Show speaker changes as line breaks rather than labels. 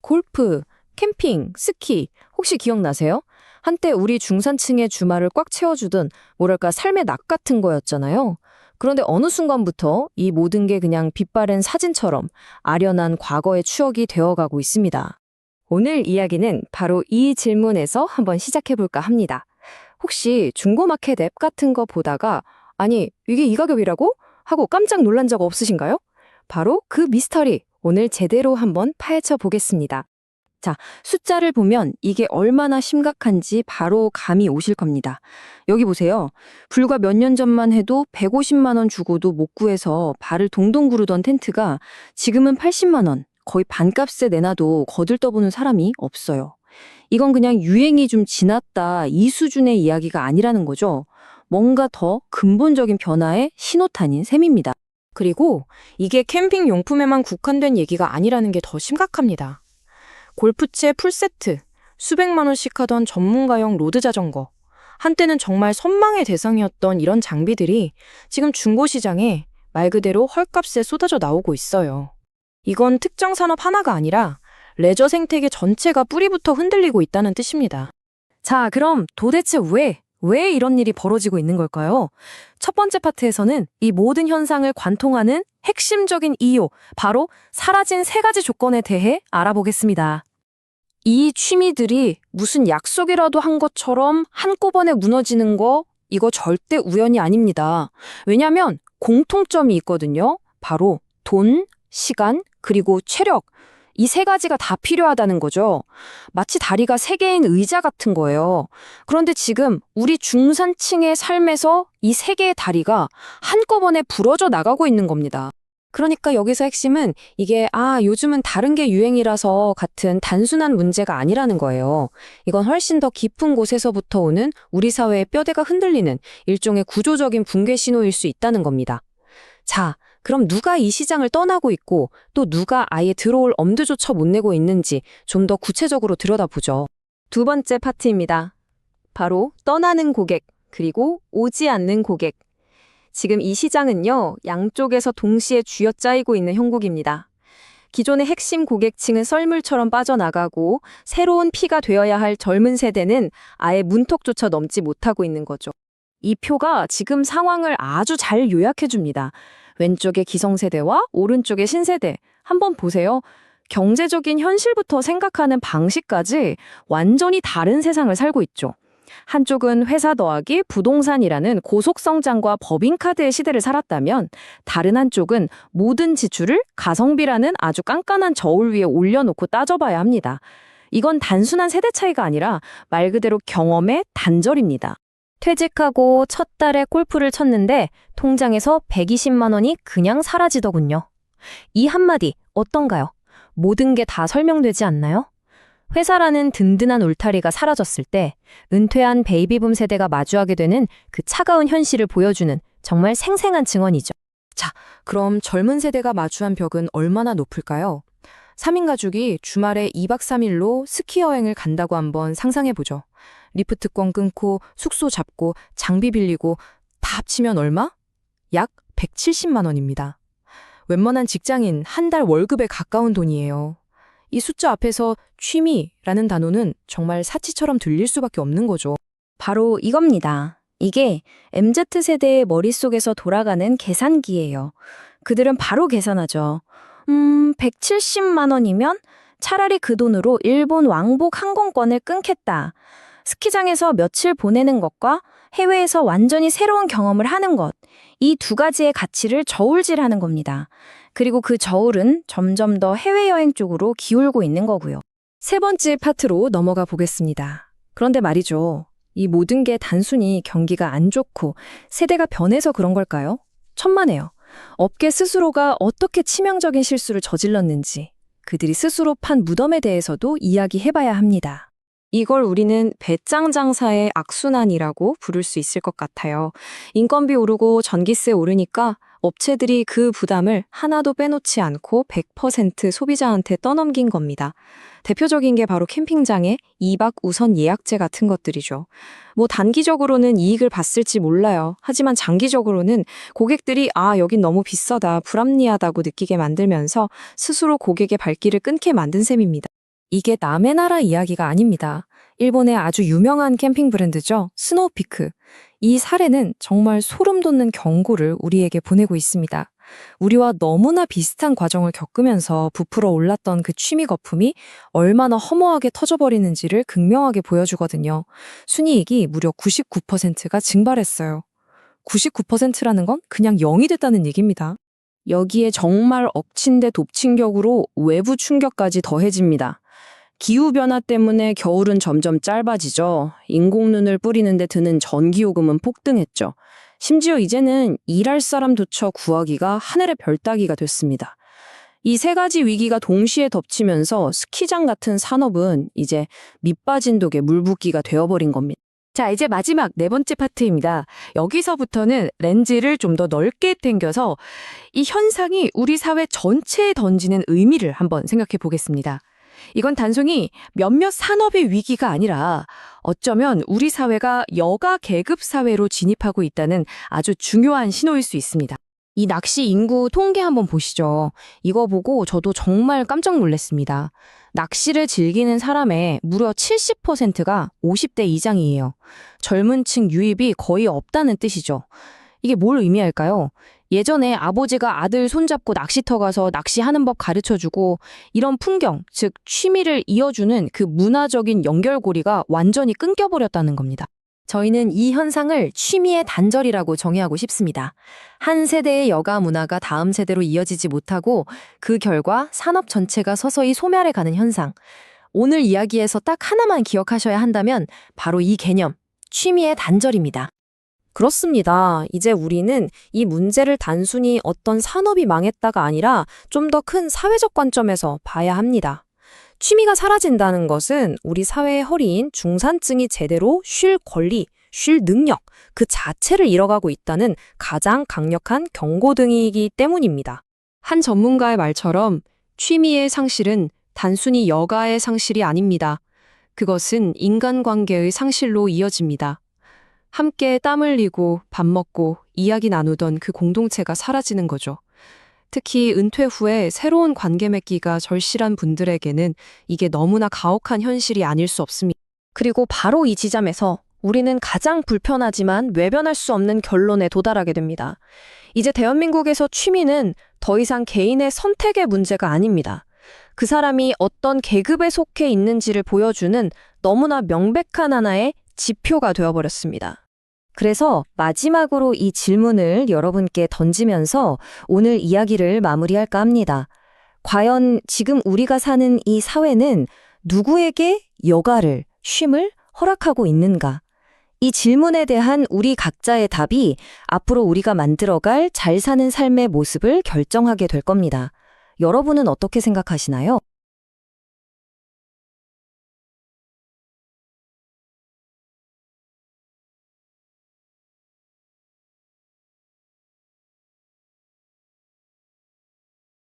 골프, 캠핑, 스키, 혹시 기억나세요? 한때 우리 중산층의 주말을 꽉 채워주던 뭐랄까 삶의 낙 같은 거였잖아요. 그런데 어느 순간부터 이 모든 게 그냥 빛바랜 사진처럼 아련한 과거의 추억이 되어가고 있습니다. 오늘 이야기는 바로 이 질문에서 한번 시작해볼까 합니다. 혹시 중고마켓 앱 같은 거 보다가 아니, 이게 이 가격이라고? 하고 깜짝 놀란 적 없으신가요? 바로 그 미스터리 오늘 제대로 한번 파헤쳐 보겠습니다. 자, 숫자를 보면 이게 얼마나 심각한지 바로 감이 오실 겁니다. 여기 보세요. 불과 몇 년 전만 해도 150만 원 주고도 못 구해서 발을 동동 구르던 텐트가 지금은 80만 원, 거의 반값에 내놔도 거들떠보는 사람이 없어요. 이건 그냥 유행이 좀 지났다 이 수준의 이야기가 아니라는 거죠. 뭔가 더 근본적인 변화의 신호탄인 셈입니다. 그리고 이게 캠핑 용품에만 국한된 얘기가 아니라는 게 더 심각합니다. 골프채 풀세트, 수백만 원씩 하던 전문가용 로드 자전거, 한때는 정말 선망의 대상이었던 이런 장비들이 지금 중고시장에 말 그대로 헐값에 쏟아져 나오고 있어요. 이건 특정 산업 하나가 아니라 레저 생태계 전체가 뿌리부터 흔들리고 있다는 뜻입니다. 자, 그럼 도대체 왜 이런 일이 벌어지고 있는 걸까요? 첫 번째 파트에서는 이 모든 현상을 관통하는 핵심적인 이유, 바로 사라진 세 가지 조건에 대해 알아보겠습니다. 이 취미들이 무슨 약속이라도 한 것처럼 한꺼번에 무너지는 거, 이거 절대 우연이 아닙니다. 왜냐면 공통점이 있거든요. 바로 돈, 시간, 그리고 체력. 이 세 가지가 다 필요하다는 거죠. 마치 다리가 세 개인 의자 같은 거예요. 그런데 지금 우리 중산층의 삶에서 이 세 개의 다리가 한꺼번에 부러져 나가고 있는 겁니다. 그러니까 여기서 핵심은 이게 요즘은 다른 게 유행이라서 같은 단순한 문제가 아니라는 거예요. 이건 훨씬 더 깊은 곳에서부터 오는 우리 사회의 뼈대가 흔들리는 일종의 구조적인 붕괴 신호일 수 있다는 겁니다. 자, 그럼 누가 이 시장을 떠나고 있고 또 누가 아예 들어올 엄두조차 못 내고 있는지 좀 더 구체적으로 들여다보죠. 두 번째 파트입니다. 바로 떠나는 고객, 그리고 오지 않는 고객. 지금 이 시장은요, 양쪽에서 동시에 쥐어짜이고 있는 형국입니다. 기존의 핵심 고객층은 썰물처럼 빠져나가고 새로운 피가 되어야 할 젊은 세대는 아예 문턱조차 넘지 못하고 있는 거죠. 이 표가 지금 상황을 아주 잘 요약해줍니다. 왼쪽의 기성세대와 오른쪽의 신세대. 한번 보세요. 경제적인 현실부터 생각하는 방식까지 완전히 다른 세상을 살고 있죠. 한쪽은 회사 더하기 부동산이라는 고속성장과 법인카드의 시대를 살았다면 다른 한쪽은 모든 지출을 가성비라는 아주 깐깐한 저울 위에 올려놓고 따져봐야 합니다. 이건 단순한 세대 차이가 아니라 말 그대로 경험의 단절입니다. 퇴직하고 첫 달에 골프를 쳤는데 통장에서 120만 원이 그냥 사라지더군요. 이 한마디 어떤가요? 모든 게 다 설명되지 않나요? 회사라는 든든한 울타리가 사라졌을 때 은퇴한 베이비붐 세대가 마주하게 되는 그 차가운 현실을 보여주는 정말 생생한 증언이죠. 자, 그럼 젊은 세대가 마주한 벽은 얼마나 높을까요? 3인 가족이 주말에 2박 3일로 스키 여행을 간다고 한번 상상해보죠. 리프트권 끊고 숙소 잡고 장비 빌리고 다 합치면 얼마? 약 170만 원입니다. 웬만한 직장인 한 달 월급에 가까운 돈이에요. 이 숫자 앞에서 취미라는 단어는 정말 사치처럼 들릴 수밖에 없는 거죠. 바로 이겁니다. 이게 MZ세대의 머릿속에서 돌아가는 계산기예요. 그들은 바로 계산하죠. 170만 원이면 차라리 그 돈으로 일본 왕복 항공권을 끊겠다. 스키장에서 며칠 보내는 것과 해외에서 완전히 새로운 경험을 하는 것. 이 두 가지의 가치를 저울질하는 겁니다. 그리고 그 저울은 점점 더 해외여행 쪽으로 기울고 있는 거고요. 세 번째 파트로 넘어가 보겠습니다. 그런데 말이죠. 이 모든 게 단순히 경기가 안 좋고 세대가 변해서 그런 걸까요? 천만에요. 업계 스스로가 어떻게 치명적인 실수를 저질렀는지 그들이 스스로 판 무덤에 대해서도 이야기해봐야 합니다. 이걸 우리는 배짱 장사의 악순환이라고 부를 수 있을 것 같아요. 인건비 오르고 전기세 오르니까 업체들이 그 부담을 하나도 빼놓지 않고 100% 소비자한테 떠넘긴 겁니다. 대표적인 게 바로 캠핑장의 2박 우선 예약제 같은 것들이죠. 뭐 단기적으로는 이익을 봤을지 몰라요. 하지만 장기적으로는 고객들이 여긴 너무 비싸다, 불합리하다고 느끼게 만들면서 스스로 고객의 발길을 끊게 만든 셈입니다. 이게 남의 나라 이야기가 아닙니다. 일본의 아주 유명한 캠핑 브랜드죠. 스노우피크. 이 사례는 정말 소름 돋는 경고를 우리에게 보내고 있습니다. 우리와 너무나 비슷한 과정을 겪으면서 부풀어 올랐던 그 취미 거품이 얼마나 허무하게 터져버리는지를 극명하게 보여주거든요. 순이익이 무려 99%가 증발했어요. 99%라는 건 그냥 0이 됐다는 얘기입니다. 여기에 정말 엎친 데 덮친 격으로 외부 충격까지 더해집니다. 기후변화 때문에 겨울은 점점 짧아지죠. 인공눈을 뿌리는데 드는 전기요금은 폭등했죠. 심지어 이제는 일할 사람조차 구하기가 하늘의 별 따기가 됐습니다. 이 세 가지 위기가 동시에 덮치면서 스키장 같은 산업은 이제 밑빠진 독에 물붓기가 되어버린 겁니다. 자, 이제 마지막 네 번째 파트입니다. 여기서부터는 렌즈를 좀 더 넓게 당겨서 이 현상이 우리 사회 전체에 던지는 의미를 한번 생각해 보겠습니다. 이건 단순히 몇몇 산업의 위기가 아니라 어쩌면 우리 사회가 여가 계급 사회로 진입하고 있다는 아주 중요한 신호일 수 있습니다. 이 낚시 인구 통계 한번 보시죠. 이거 보고 저도 정말 깜짝 놀랐습니다. 낚시를 즐기는 사람의 무려 70%가 50대 이상이에요. 젊은 층 유입이 거의 없다는 뜻이죠. 이게 뭘 의미할까요? 예전에 아버지가 아들 손잡고 낚시터 가서 낚시하는 법 가르쳐주고 이런 풍경, 즉 취미를 이어주는 그 문화적인 연결고리가 완전히 끊겨버렸다는 겁니다. 저희는 이 현상을 취미의 단절이라고 정의하고 싶습니다. 한 세대의 여가 문화가 다음 세대로 이어지지 못하고 그 결과 산업 전체가 서서히 소멸해 가는 현상. 오늘 이야기에서 딱 하나만 기억하셔야 한다면 바로 이 개념, 취미의 단절입니다. 그렇습니다. 이제 우리는 이 문제를 단순히 어떤 산업이 망했다가 아니라 좀 더 큰 사회적 관점에서 봐야 합니다. 취미가 사라진다는 것은 우리 사회의 허리인 중산층이 제대로 쉴 권리, 쉴 능력, 그 자체를 잃어가고 있다는 가장 강력한 경고등이기 때문입니다. 한 전문가의 말처럼 취미의 상실은 단순히 여가의 상실이 아닙니다. 그것은 인간관계의 상실로 이어집니다. 함께 땀 흘리고 밥 먹고 이야기 나누던 그 공동체가 사라지는 거죠. 특히 은퇴 후에 새로운 관계 맺기가 절실한 분들에게는 이게 너무나 가혹한 현실이 아닐 수 없습니다. 그리고 바로 이 지점에서 우리는 가장 불편하지만 외면할 수 없는 결론에 도달하게 됩니다. 이제 대한민국에서 취미는 더 이상 개인의 선택의 문제가 아닙니다. 그 사람이 어떤 계급에 속해 있는지를 보여주는 너무나 명백한 하나의 지표가 되어버렸습니다. 그래서 마지막으로 이 질문을 여러분께 던지면서 오늘 이야기를 마무리할까 합니다. 과연 지금 우리가 사는 이 사회는 누구에게 여가를, 쉼을 허락하고 있는가? 이 질문에 대한 우리 각자의 답이 앞으로 우리가 만들어갈 잘 사는 삶의 모습을 결정하게 될 겁니다. 여러분은 어떻게 생각하시나요?